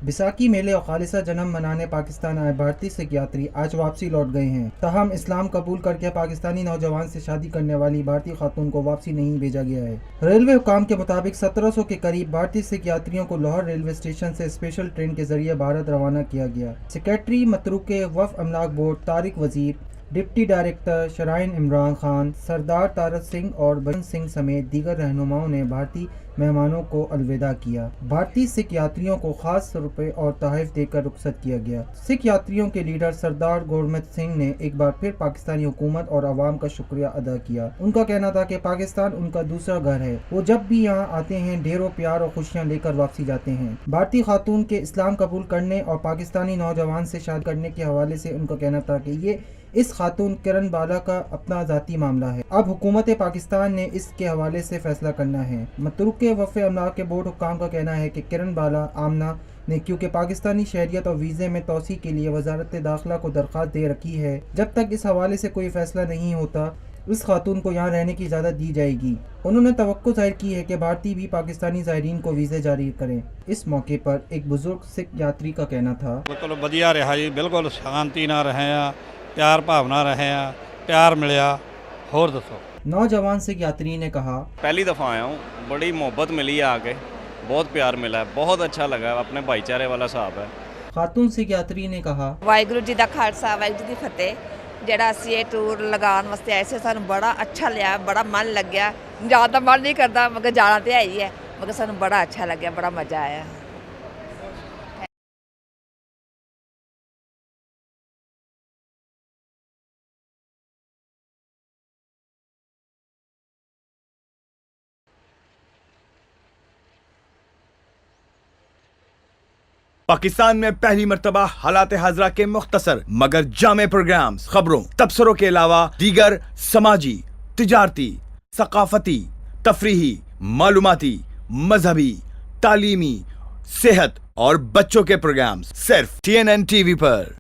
بیساکھی میلے اور خالصہ جنم منانے پاکستان آئے بھارتی سکھ یاتری آج واپسی لوٹ گئے ہیں، تاہم اسلام قبول کر کے پاکستانی نوجوان سے شادی کرنے والی بھارتی خاتون کو واپسی نہیں بھیجا گیا ہے۔ ریلوے حکام کے مطابق 1700 کے قریب بھارتی سکھ یاتریوں کو لاہور ریلوے اسٹیشن سے اسپیشل ٹرین کے ذریعے بھارت روانہ کیا گیا۔ سیکریٹری متروکہ وفد املاک بورڈ طارق وزیر، deputy director shrine Imran Khan, سردار تارت سنگھ اور بجن سنگھ سمیت دیگر رہنماؤں نے بھارتی مہمانوں کو الوداع کیا۔ بھارتی سکھ یاتریوں کو خاص روپے اور تحائف دے کر رخصت کیا گیا۔ سکھ یاتریوں کے لیڈر سردار گورمیت سنگھ نے ایک بار پھر پاکستانی حکومت اور عوام کا شکریہ ادا کیا۔ ان کا کہنا تھا کہ پاکستان ان کا دوسرا گھر ہے، وہ جب بھی یہاں آتے ہیں ڈھیروں پیار اور خوشیاں لے کر واپسی جاتے ہیں۔ بھارتی خاتون کے اسلام قبول کرنے اور پاکستانی نوجوان سے شادی کرنے کے حوالے سے ان کا کہنا تھا کہ یہ اس خاتون کرن بالا کا اپنا ذاتی معاملہ ہے، اب حکومت پاکستان نے اس کے حوالے سے فیصلہ کرنا ہے۔ متروکہ وفد املاک بورڈ حکام کا کہنا ہے کہ کرن بالا آمنہ نے کیونکہ پاکستانی شہریت اور ویزے میں توسیع کے لیے وزارت داخلہ کو درخواست دے رکھی ہے، جب تک اس حوالے سے کوئی فیصلہ نہیں ہوتا اس خاتون کو یہاں رہنے کی اجازت دی جائے گی۔ انہوں نے توقع ظاہر کی ہے کہ بھارتی بھی پاکستانی زائرین کو ویزے جاری کریں۔ اس موقع پر ایک بزرگ سکھ یاتری کا کہنا تھا، بالکل ਵਧੀਆ ਰਿਹਾ ਜੀ, ਬਿਲਕੁਲ ਸ਼ਾਂਤੀ ਨਾਲ ਰਹੇ ਆ, ਪਿਆਰ ਭਾਵਨਾ ਰਹੇ ਆ, ਪਿਆਰ ਮਿਲਿਆ। ਹੋਰ ਦੱਸੋ। نوجوان سکھ یاتری نے کہا، پہلی دفعہ آیا ہوں, بڑی محبت ملی ہے آ کے, بہت پیار ملا ہے, بہت اچھا لگا ہے, اپنے بھائی چارے والا صاحب ہے۔ خاتون سکھ یاتری نے کہا، ਵਾਹਿਗੁਰੂ ਜੀ ਦਾ ਖਾਲਸਾ ਵਾਹਿਗੁਰੂ ਜੀ ਦੀ ਫਤਿਹ। ਜਿਹੜਾ ਅਸੀਂ ਇਹ ਟੂਰ ਲਗਾਉਣ ਵਾਸਤੇ ਆਏ ਸੀ ਸਾਨੂੰ ਬੜਾ ਅੱਛਾ ਲਿਆ, ਬੜਾ ਮਨ ਲੱਗਿਆ। ਜਾਣ ਦਾ ਮਨ ਨਹੀਂ ਕਰਦਾ ਮਗਰ ਜਾਣਾ ਤੇ ਹੈ ਹੀ ਹੈ, ਮਗਰ ਸਾਨੂੰ ਬੜਾ ਅੱਛਾ ਲੱਗਿਆ, ਬੜਾ ਮਜ਼ਾ ਆਇਆ। پاکستان میں پہلی مرتبہ حالات حاضرہ کے مختصر مگر جامع پروگرامز، خبروں، تبصروں کے علاوہ دیگر سماجی، تجارتی، ثقافتی، تفریحی، معلوماتی، مذہبی، تعلیمی، صحت اور بچوں کے پروگرامز صرف TNN TV پر۔